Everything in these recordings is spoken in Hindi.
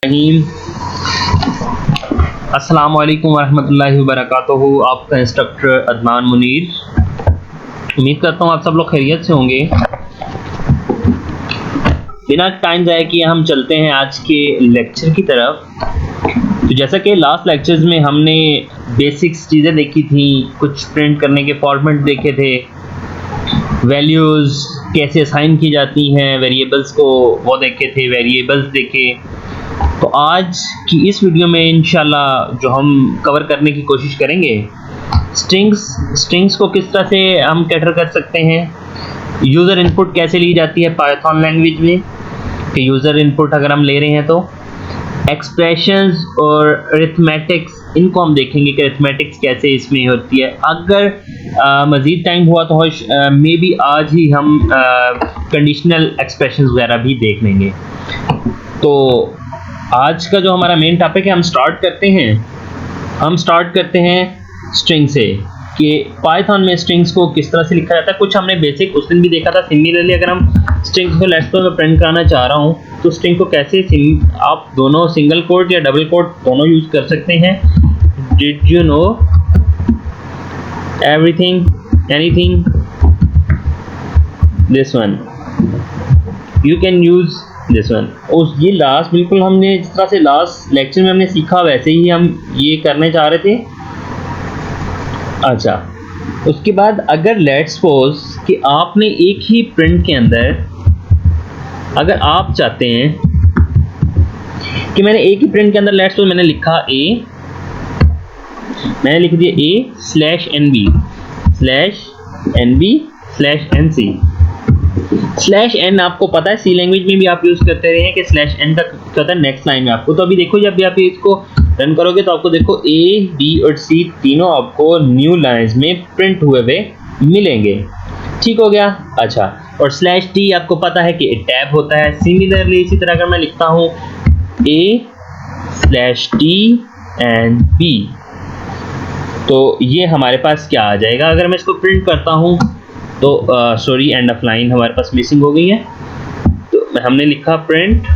रहीम। अस्सलाम वालेकुम वरहमतुल्लाहि वबरकातुहू। आपका इंस्ट्रक्टर अदनान मुनीर। उम्मीद करता हूँ आप सब लोग खैरियत से होंगे। बिना टाइम ज़ाया किए हम चलते हैं आज के लेक्चर की तरफ। तो जैसा कि लास्ट लेक्चर्स में हमने बेसिक्स चीज़ें देखी थी, कुछ प्रिंट करने के फॉर्मेट देखे थे, वैल्यूज़ कैसे असाइन की जाती हैं वेरिएबल्स को वो देखे थे, वेरिएबल्स देखे। तो आज की इस वीडियो में इंशाल्लाह जो हम कवर करने की कोशिश करेंगे, स्ट्रिंग्स को किस तरह से हम कैटर कर सकते हैं, यूज़र इनपुट कैसे ली जाती है पाइथन लैंग्वेज में, कि यूज़र इनपुट अगर हम ले रहे हैं तो एक्सप्रेशंस और अरिथमेटिक्स, इनको हम देखेंगे कि अरिथमेटिक्स कैसे इसमें होती है। अगर मज़ीद टाइम हुआ तो मे बी आज ही हम कंडीशनल एक्सप्रेशंस वगैरह भी देख लेंगे। तो आज का जो हमारा मेन टॉपिक है, हम स्टार्ट करते हैं स्ट्रिंग से, कि पाइथन में स्ट्रिंग्स को किस तरह से लिखा जाता है। कुछ हमने बेसिक उस दिन भी देखा था। सिमिलरली अगर हम स्ट्रिंग्स को लेट्स सपोज मैं प्रिंट कराना चाह रहा हूँ तो स्ट्रिंग को कैसे आप दोनों सिंगल कोट या डबल कोट दोनों यूज़ कर सकते हैं। Did you know everything anything this one, you can use this one. उस ये लास्ट बिल्कुल हमने जिस तरह से लास्ट लेक्चर में हमने सीखा वैसे ही हम ये करने चाह रहे थे। अच्छा, उसके बाद अगर लेट्स सपोज कि आपने एक ही प्रिंट के अंदर, अगर आप चाहते हैं कि मैंने एक ही प्रिंट के अंदर लेट्स सपोज मैंने लिखा मैंने लिख दिया a/nb/nc /n, आपको पता है सी लैंग्वेज में भी आप यूज़ करते रहे हैं कि /n का क्या होता है नेक्स्ट लाइन में आपको। तो अभी देखो जब भी आप इसको रन करोगे तो आपको देखो A, B और C तीनों आपको न्यू लाइन्स में प्रिंट हुए हुए मिलेंगे। ठीक हो गया। अच्छा, और /t आपको पता है कि टैब होता है। सिमिलरली इसी तरह अगर मैं लिखता हूँ A/t and B, तो ये हमारे पास क्या आ जाएगा। अगर मैं इसको प्रिंट करता हूँ तो सॉरी, एंड ऑफ लाइन हमारे पास मिसिंग हो गई है। तो हमने लिखा print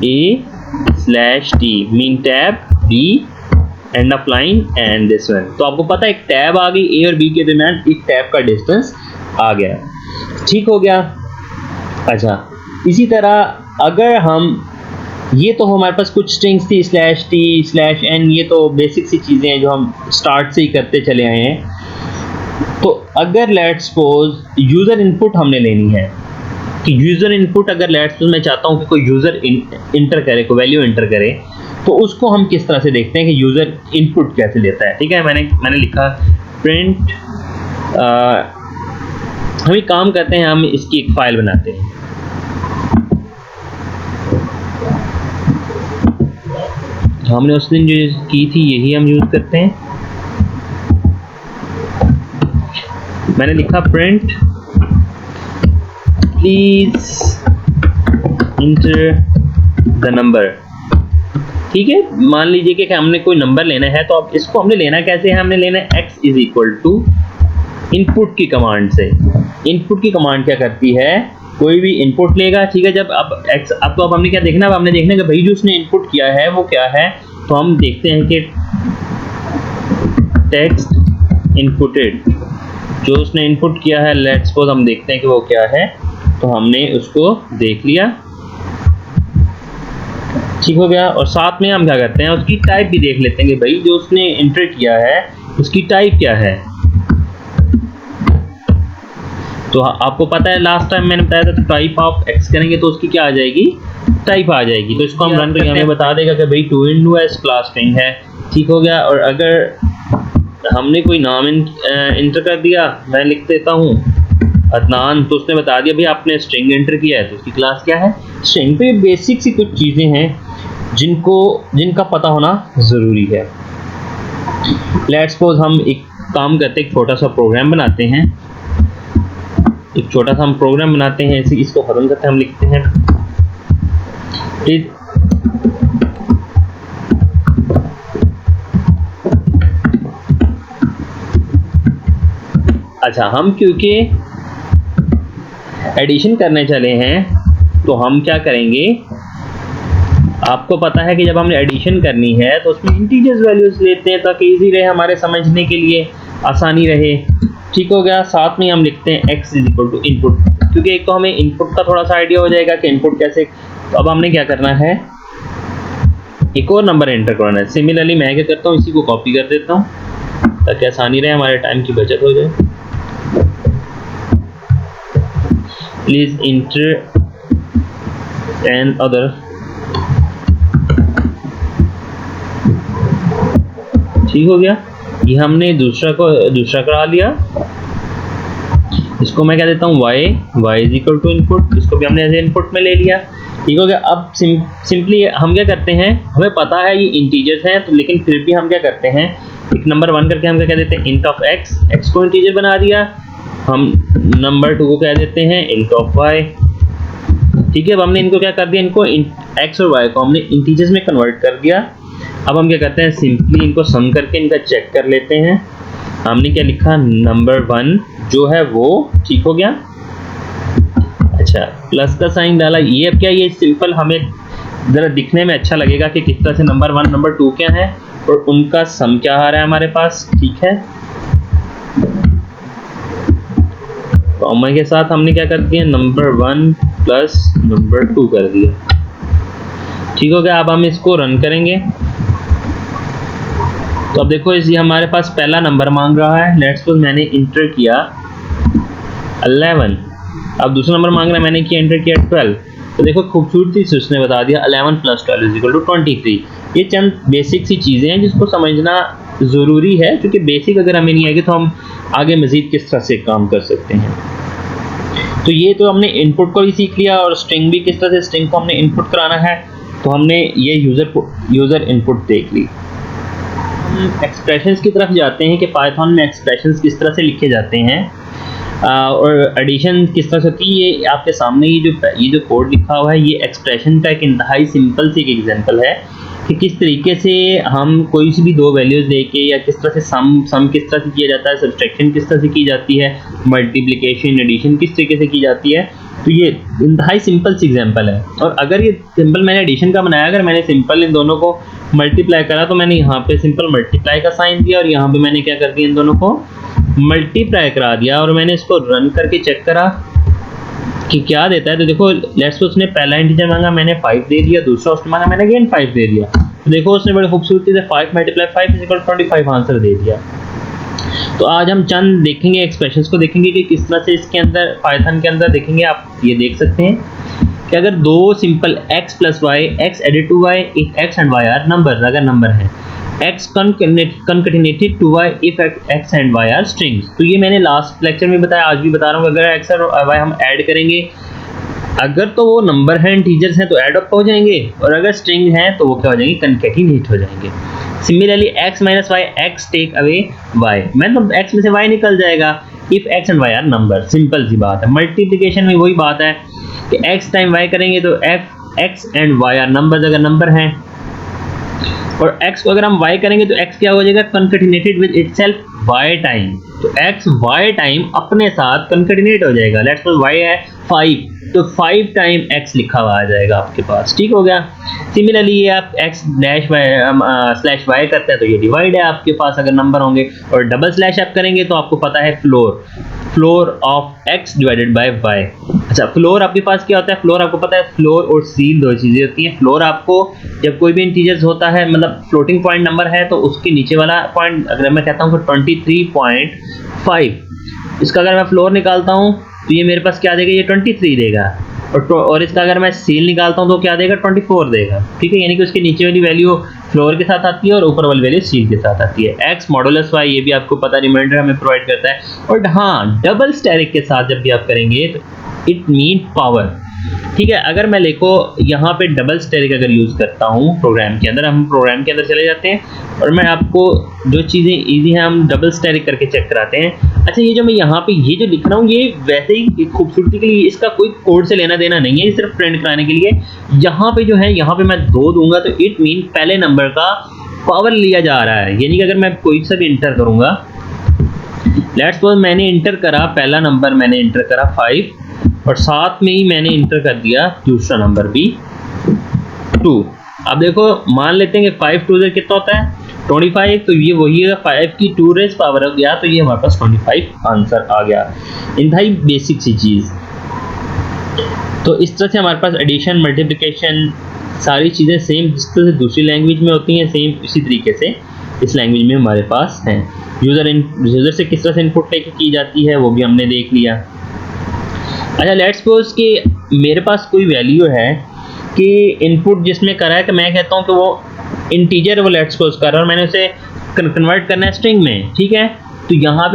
A/t mean tab B end of line and this one. तो आपको पता है एक टैब आ गई, A और B के दरमियान एक टैब का डिस्टेंस आ गया। ठीक हो गया। अच्छा, इसी तरह अगर हम, ये तो हमारे पास कुछ स्ट्रिंग्स थी /t/n, ये तो बेसिक सी चीज़ें हैं जो हम स्टार्ट से ही करते चले आए हैं। तो अगर लेट्स सपोज यूज़र इनपुट हमने लेनी है, कि यूज़र इनपुट अगर लेट्स सपोज मैं चाहता हूँ कि कोई यूज़र इंटर करे, कोई वैल्यू इंटर करे, तो उसको हम किस तरह से देखते हैं कि यूज़र इनपुट कैसे लेता है। ठीक है, मैंने लिखा प्रिंट, हम एक काम करते हैं, हम इसकी एक फ़ाइल बनाते हैं। हमने उस दिन जो की थी यही हम यूज़ करते हैं। मैंने लिखा print please enter the number. ठीक है, मान लीजिए कि हमने कोई नंबर लेना है, तो अब इसको हमने लेना कैसे है, हमने लेना है x = इनपुट की कमांड से। इनपुट की कमांड क्या करती है, कोई भी इनपुट लेगा। ठीक है, जब अब x, अब हमने क्या देखना है, अब हमने देखना है कि भाई जो उसने इनपुट किया है वो क्या है। तो हम देखते हैं कि टेक्स्ट इनपुटेड, जो उसने इनपुट किया है लेट्स सपोज हम देखते हैं कि वो क्या है। तो हमने उसको देख लिया। ठीक हो गया। और साथ में हम क्या करते हैं, उसकी टाइप भी देख लेते हैं कि भाई जो उसने इंटर किया है उसकी टाइप क्या है। तो आपको पता है लास्ट टाइम मैंने बताया था, तो टाइप ऑफ एक्स करेंगे तो उसकी क्या आ जाएगी, टाइप आ जाएगी। तो इसको हम रन करके हमें बता देगा कि भाई $2 क्लास स्ट्रिंग है। ठीक हो गया। और अगर हमने कोई नाम इंटर कर दिया, मैं लिख देता हूँ अदनान, तो उसने बता दिया भाई आपने स्ट्रिंग एंटर किया है, तो उसकी क्लास क्या है, स्ट्रिंग। तो ये बेसिक सी कुछ चीज़ें हैं जिनका पता होना ज़रूरी है। लेट्स सपोज हम एक काम करते हैं, एक छोटा सा प्रोग्राम बनाते हैं। इसको ख़त्म करते हैं, हम लिखते हैं अच्छा, हम क्योंकि एडिशन करने चले हैं तो हम क्या करेंगे, आपको पता है कि जब हमने एडिशन करनी है तो उसमें इंटीजर्स वैल्यूज लेते हैं ताकि इजी रहे हमारे समझने के लिए, आसानी रहे। ठीक हो गया। साथ में हम लिखते हैं x is equal to input, क्योंकि एक तो हमें इनपुट का थोड़ा सा आइडिया हो जाएगा कि इनपुट कैसे। तो अब हमने क्या करना है, एक और नंबर एंटर करना है। सिमिलरली मैं क्या करता हूँ, इसी को कॉपी कर देता हूँ ताकि आसानी रहे, हमारे टाइम की बचत हो जाए। Please inter and other. ठीक हो गया। ये हमने दूसरा करा लिया। इसको मैं क्या देता हूँ y is equal to input, इसको भी हमने एज इनपुट में ले लिया। ठीक हो गया। अब सिंपली हम क्या करते हैं, हमें पता है ये इंटीजर्स हैं तो लेकिन फिर भी हम क्या करते हैं, एक नंबर 1 करके हम क्या कह देते हैं int ऑफ x को इंटीजर बना दिया। हम नंबर 2 को कह देते हैं int ऑफ y। ठीक है। अब हमने इनको क्या कर दिया, इनको x और y को हमने इंटीजर्स में कन्वर्ट कर दिया। अब हम क्या करते हैं, सिंपली इनको सम करके इनका चेक कर लेते हैं। हमने क्या लिखा, नंबर 1 जो है वो, ठीक हो गया। अच्छा, प्लस का साइन डाला। ये अब क्या, ये सिंपल हमें जरा दिखने में अच्छा लगेगा कि किस तरह से नंबर 1 नंबर 2 क्या है और उनका सम क्या आ रहा है हमारे पास। ठीक है। कॉमा के साथ हमने क्या कर दिया, नंबर 1 प्लस नंबर 2 कर दिया। ठीक हो गया। अब हम इसको रन करेंगे तो अब देखो इस हमारे पास पहला नंबर मांग रहा है। लेट्स सपोज मैंने इंटर किया 11, अब दूसरा नंबर मांग रहा है, मैंने किया इंटर किया 12। तो देखो खूबसूरती से उसने बता दिया 11 प्लस 12 इज इक्वल टू 23। ये चंद बेसिक सी चीज़ें हैं जिसको समझना ज़रूरी है, क्योंकि बेसिक अगर हमें नहीं आएगी तो हम आगे मज़ीद किस तरह से काम कर सकते हैं। तो ये तो हमने इनपुट को भी सीख लिया और स्ट्रिंग भी, किस तरह से स्ट्रिंग को हमने इनपुट कराना है, तो हमने ये यूज़र इनपुट देख ली। एक्सप्रेशंस की तरफ जाते हैं कि पाइथन में एक्सप्रेशंस किस तरह से लिखे जाते हैं और एडिशन किस तरह से होती है। ये आपके सामने ये जो कोड लिखा हुआ है, ये एक्सप्रेशन का एक इंतहाई सिंपल सी एक एग्जांपल है कि किस तरीके से हम कोई सी भी दो वैल्यूज़ लेके, या किस तरह से सम किस तरह से किया जाता है, सब्सट्रैक्शन किस तरह से की जाती है, मल्टीप्लिकेशन एडिशन किस तरीके से की जाती है। तो ये इंतहाई सिंपल सी एग्जांपल है। और अगर ये सिंपल मैंने एडिशन का बनाया, अगर मैंने सिंपल इन दोनों को मल्टीप्लाई करा तो मैंने यहाँ पे सिंपल मल्टीप्लाई का साइन दिया और यहाँ पे मैंने क्या कर दिया, इन दोनों को मल्टीप्लाई करा दिया और मैंने इसको रन करके चेक करा कि क्या देता है। तो देखो लेट्स सपोज उसने पहला इंटीजर मांगा, मैंने 5 दे दिया, दूसरा उसने मांगा, मैंने अगेन 5 दे दिया। तो देखो उसने बड़ी खूबसूरती से 5 multiply 5 is equal to 25 answer दे दिया। तो आज हम चंद देखेंगे एक्सप्रेशंस को, देखेंगे कि किस तरह से इसके अंदर पाइथन के अंदर देखेंगे। आप ये देख सकते हैं कि अगर दो simple x plus y, x added to y if x and y are numbers, अगर नंबर है, x concatenated to y if x and y are strings। तो ये मैंने लास्ट लेक्चर में बताया, आज भी बता रहा हूँ, अगर x और y हम ऐड करेंगे, अगर तो वो नंबर हैं, इंटीजर्स हैं तो ऐड अप हो जाएंगे, और अगर स्ट्रिंग हैं तो वो क्या हो जाएंगे, कंकैटिनेट हो जाएंगे। Similarly x minus y, x take away y, मतलब x में से y निकल जाएगा if x and y are number. Simple सी बात है। मल्टीप्लिकेशन में वही बात है कि x टाइम y करेंगे तो x and y are numbers, अगर नंबर हैं, और x को अगर हम y करेंगे तो x क्या हो जाएगा, कंकैटिनेटेड विद इटसेल्फ y टाइम। तो x y टाइम अपने साथ कंकैटिनेट हो जाएगा। लेट्स सपोज y है 5, तो 5 टाइम x लिखा हुआ आ जाएगा आपके पास। ठीक हो गया। सिमिलरली ये आप x डैश स्लैश y करते हैं तो ये डिवाइड है आपके पास अगर नंबर होंगे, और डबल स्लैश आप करेंगे तो आपको पता है floor of x divided by y। अच्छा, फ्लोर आपके पास क्या होता है, फ्लोर आपको पता है, फ्लोर और सील दो चीज़ें होती हैं। फ्लोर आपको जब कोई भी इंटीजर्स होता है, मतलब फ्लोटिंग पॉइंट नंबर है, तो उसके नीचे वाला पॉइंट अगर मैं कहता हूँ 23.5, इसका अगर मैं फ्लोर निकालता हूँ तो ये मेरे पास क्या देगा, ये 23 देगा, और इसका अगर मैं सील निकालता हूँ तो क्या देगा, 24 देगा। ठीक है, यानी कि उसके नीचे वाली वैल्यू फ्लोर के साथ आती है और ऊपर वाली वैल्यू सील के साथ आती है। x मॉडुलस y, ये भी आपको पता, रिमाइंडर हमें प्रोवाइड करता है। और हाँ, डबल स्टेरिक के साथ जब भी आप करेंगे तो इट मीन पावर। ठीक है, अगर मैं देखो यहाँ पे डबल स्टेरिक अगर यूज़ करता हूँ प्रोग्राम के अंदर, हम प्रोग्राम के अंदर चले जाते हैं और मैं आपको जो चीज़ें इजी हैं हम डबल स्टेरिक करके चेक कराते हैं। अच्छा, ये जो मैं यहाँ पे ये जो लिख रहा हूँ, ये वैसे ही खूबसूरती के लिए, इसका कोई कोड से लेना देना नहीं है, ये सिर्फ प्रिंट कराने के लिए। यहाँ पे जो है, यहाँ पे मैं 2 दूंगा तो इट मीन पहले नंबर का पावर लिया जा रहा है। यानी कि अगर मैं कोई सा भी इंटर करूँगा, लेट्स सपोज मैंने इंटर करा, पहला नंबर मैंने इंटर करा 5, और साथ में ही मैंने इंटर कर दिया दूसरा नंबर भी 2। अब देखो मान लेते हैं कि 5 2 कितना होता है 25, तो ये वही है 5 की 2 रेज़ पावर हो गया, तो ये हमारे पास 25 आंसर आ गया। इंतहाई बेसिक सी चीज़। तो इस तरह से हमारे पास एडिशन मल्टीप्लिकेशन सारी चीज़ें सेम जिस तरह से दूसरी लैंग्वेज में होती हैं सेम इसी तरीके से इस लैंग्वेज में हमारे पास हैं। यूज़र से किस तरह से इनपुट लेके की जाती है वो भी हमने देख लिया। अच्छा लेट्स सपोज कि मेरे पास कोई वैल्यू है कि इनपुट जिसमें करा है कि मैं कहता हूँ कि वो इंटीजर वो लेट्स सपोज कर रहा है और मैंने उसे कन्वर्ट करना है स्ट्रिंग में, ठीक है। तो यहाँ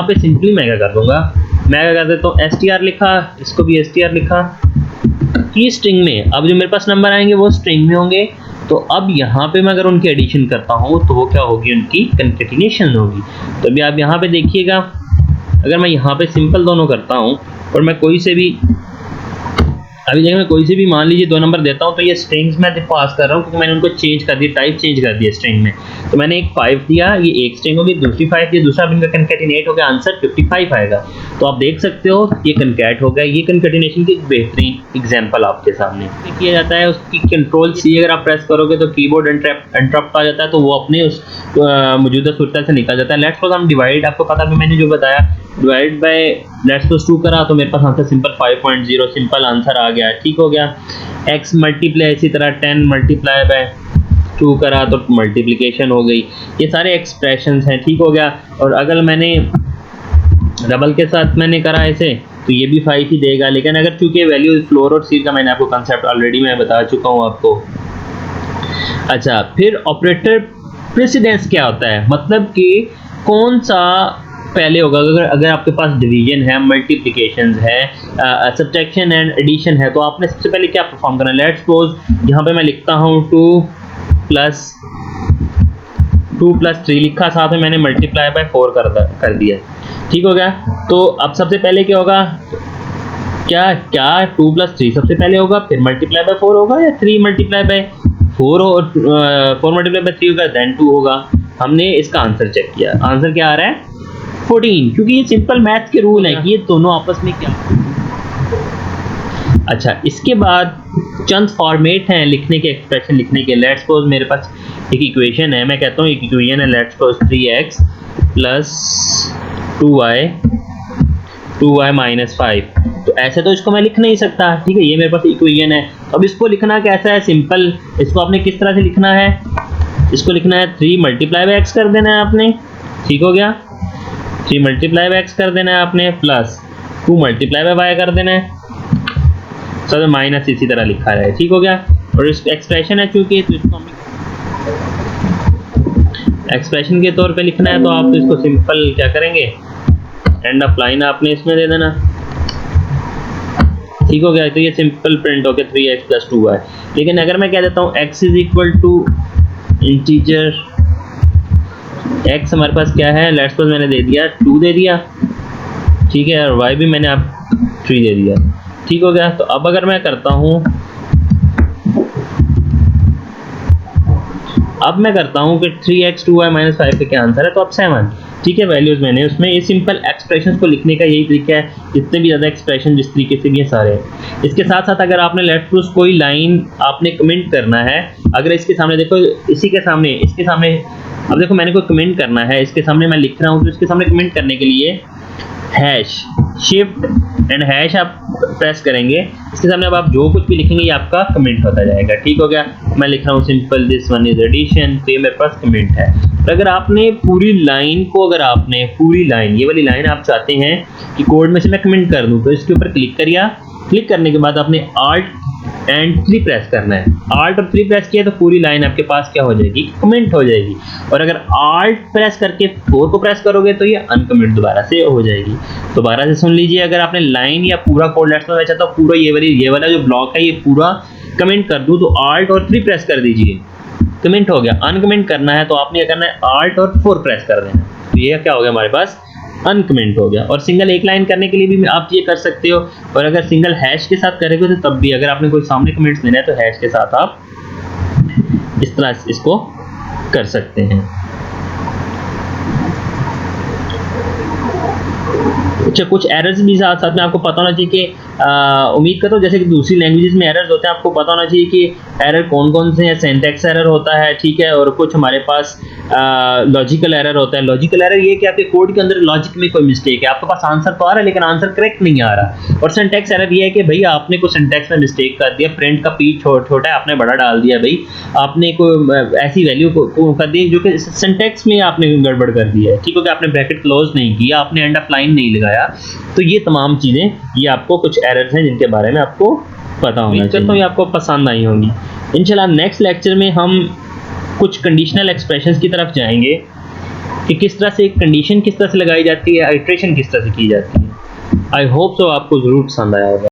पे सिंपली मैं क्या कर दूँगा, मैं क्या कर देता हूँ str लिखा, इसको भी str लिखा की स्ट्रिंग में। अब जो मेरे पास नंबर आएंगे वो स्ट्रिंग में होंगे, तो अब यहाँ पे मैं अगर उनकी एडिशन करता हूँ तो वो क्या होगी, उनकी कंकैटिनेशन होगी। तो अभी आप यहाँ पे देखिएगा, अगर मैं यहाँ पे सिंपल दोनों करता हूँ और मैं कोई से भी मान लीजिए 2 नंबर देता हूँ, तो ये स्ट्रिंग्स में पास कर रहा हूँ क्योंकि मैंने उनको चेंज कर दिया, टाइप चेंज कर दिया स्ट्रिंग में। तो मैंने एक 5 दिया, ये एक स्ट्रिंग होगी, दूसरी 5 दिया, दूसरा इनका कंकैटिनेट हो गया, आंसर 55 आएगा। तो आप देख सकते हो ये कंकैट हो गया। ये कंकैटिनेशन की एक बेहतरीन एग्जांपल आपके सामने किया जाता है। उसकी कंट्रोल C अगर आप प्रेस करोगे तो कीबोर्ड इंटरप्ट आ जाता है, तो वो अपने उस मौजूदा सूरत से निकल जाता है। लेट्स सपोज हम डिवाइड, आपको पता भी मैंने जो बताया, डिवाइड बाय लेट्स सपोज 2 करा तो मेरे पास आंसर सिंपल 5.0 सिंपल आंसर आ गया, ठीक हो गया। x मल्टीप्लाई इसी तरह 10 मल्टीप्लाई बाय 2 करा तो मल्टीप्लिकेशन हो गई। ये सारे एक्सप्रेशंस हैं, ठीक हो गया। और अगर मैंने डबल के साथ मैंने करा ऐसे तो ये भी 5 ही देगा, लेकिन अगर चूंकि वैल्यू फ्लोर और सीड का मैंने आपको कंसेप्ट ऑलरेडी मैं बता चुका हूँ आपको। अच्छा फिर ऑपरेटर प्रेसिडेंस क्या होता है, मतलब कि कौन सा पहले होगा। अगर आपके पास डिवीजन है, मल्टीप्लिकेशन है, सब्ट्रैक्शन एंड एडिशन है, तो आपने सबसे पहले क्या परफॉर्म करना है। लेट्स सपोज यहाँ पे मैं लिखता हूँ 2 प्लस 3 लिखा, साथ में मैंने मल्टीप्लाई बाय 4 कर दिया, ठीक हो गया। तो अब सबसे पहले क्या होगा, क्या 2 + 3 सबसे पहले होगा, फिर मल्टीप्लाई बाय 4 होगा, या 3 मल्टीप्लाई बाय 4 और 4 मल्टीप्लाई बाय 3 होगा देन 2 होगा। हमने इसका आंसर चेक किया, आंसर क्या आ रहा है 14, क्योंकि ये सिंपल मैथ के रूल हैं कि ये दोनों आपस में क्या। अच्छा इसके बाद चंद फॉर्मेट हैं लिखने के, एक्सप्रेशन लिखने के। लेट्स सपोज मेरे पास एक इक्वेशन है, मैं कहता हूँ एक इक्वेशन है, लेट्स सपोज 3x + 2y - 5। तो ऐसे तो इसको मैं लिख नहीं सकता, ठीक है, ये मेरे पास इक्वेशन है। अब इसको लिखना कैसा है, सिंपल। इसको आपने किस तरह से लिखना है, इसको लिखना है 3 × x कर देना है आपने, ठीक हो गया। 3 × x कर देना है आपने, प्लस 2 × y कर देना है, सब माइनस इसी तरह लिखा है, ठीक हो गया। और इस एक्सप्रेशन है चूंकि, तो इसको एक्सप्रेशन के तौर पे लिखना है, तो आप इसको सिंपल क्या करेंगे, एंड ऑफ लाइन आपने इसमें दे देना, ठीक हो गया। तो ये सिंपल प्रिंट हो गया 3x + 2y। लेकिन अगर मैं कह देता हूँ x = इंटीजर, x हमारे पास क्या है, लेट्स सपोज मैंने दे दिया 2 दे दिया, ठीक है, और y भी मैंने आप 3 दे दिया, ठीक हो गया। तो अब अगर मैं करता हूँ, कि 3x 2y - 5 का क्या आंसर है, तो अब 7, ठीक है। वैल्यूज मैंने उसमें, ये सिंपल एक्सप्रेशंस को लिखने का यही तरीका है, जितने भी ज़्यादा एक्सप्रेशन जिस तरीके से भी ये सारे। इसके साथ साथ अगर आपने लेट्स सपोज कोई लाइन आपने कमेंट करना है, अगर इसके सामने देखो, इसके सामने अब देखो मैंने कोई कमेंट करना है, इसके सामने मैं लिख रहा हूँ, तो इसके सामने कमेंट करने के लिए शिफ्ट एंड हैश आप प्रेस करेंगे, इसके सामने अब आप जो कुछ भी लिखेंगे ये आपका कमेंट होता जाएगा, ठीक हो गया। मैं लिख रहा हूँ simple this one is addition, तो ये मेरे पास कमेंट है। तो अगर आपने पूरी लाइन को, ये वाली लाइन आप चाहते हैं कि कोड में से मैं कमेंट कर दूं, तो इसके ऊपर क्लिक करिए। क्लिक करने के बाद आपने Alt एंड 3 प्रेस करना है। Alt और 3 प्रेस किया तो पूरी लाइन आपके पास क्या हो जाएगी, कमेंट हो जाएगी। और अगर Alt प्रेस करके 4 को प्रेस करोगे तो ये अनकमेंट दोबारा से हो जाएगी। दोबारा से सुन लीजिए, अगर आपने लाइन या पूरा कोड लेट्स में चाहता हूं पूरा ये वाला जो ब्लॉक है ये पूरा कमेंट कर दूं, तो Alt और 3 प्रेस कर दीजिए, कमेंट हो गया। अनकमेंट करना है तो आपने क्या करना है, Alt और 4 प्रेस कर देना, तो ये क्या हो गया हमारे पास, अनकमेंट हो गया। और सिंगल एक लाइन करने के लिए भी आप ये कर सकते हो, और अगर सिंगल हैश के साथ करेंगे तो तब भी, अगर आपने कोई सामने कमेंट्स देना है तो हैश के साथ आप इस तरह इसको कर सकते हैं। अच्छा, कुछ एरर्स भी साथ साथ में आपको पता होना चाहिए कि उम्मीद करता हूँ जैसे कि दूसरी लैंग्वेजेस में एरर्स होते हैं, आपको पता होना चाहिए कि एरर कौन कौन से हैं। सिंटैक्स एरर होता है, ठीक है, और कुछ हमारे पास लॉजिकल एरर होता है। लॉजिकल एरर ये है कि आपके कोड के अंदर लॉजिक में कोई मिस्टेक है, आपके पास आंसर तो आ रहा है लेकिन आंसर करेक्ट नहीं आ रहा। और सिंटैक्स एरर ये है कि भाई आपने कोई सिंटैक्स में मिस्टेक कर दिया, प्रिंट का पी छोटा है आपने बड़ा डाल दिया, भाई आपने कोई ऐसी वैल्यू को कर दी जो कि सिंटैक्स में आपने गड़बड़ कर दी है, ठीक है, कि आपने ब्रैकेट क्लोज नहीं किया, आपने एंड ऑफ लाइन नहीं लगाया। तो ये तमाम चीज़ें, ये आपको कुछ एरर्स हैं जिनके बारे में आपको पता होना चाहिए। तो ये आपको पसंद आई होंगी। इंशाल्लाह नेक्स्ट लेक्चर में हम कुछ कंडीशनल एक्सप्रेशंस की तरफ जाएंगे कि किस तरह से कंडीशन किस तरह से लगाई जाती है, आइट्रेशन किस तरह से की जाती है। आई होप सो आपको ज़रूर पसंद आया होगा।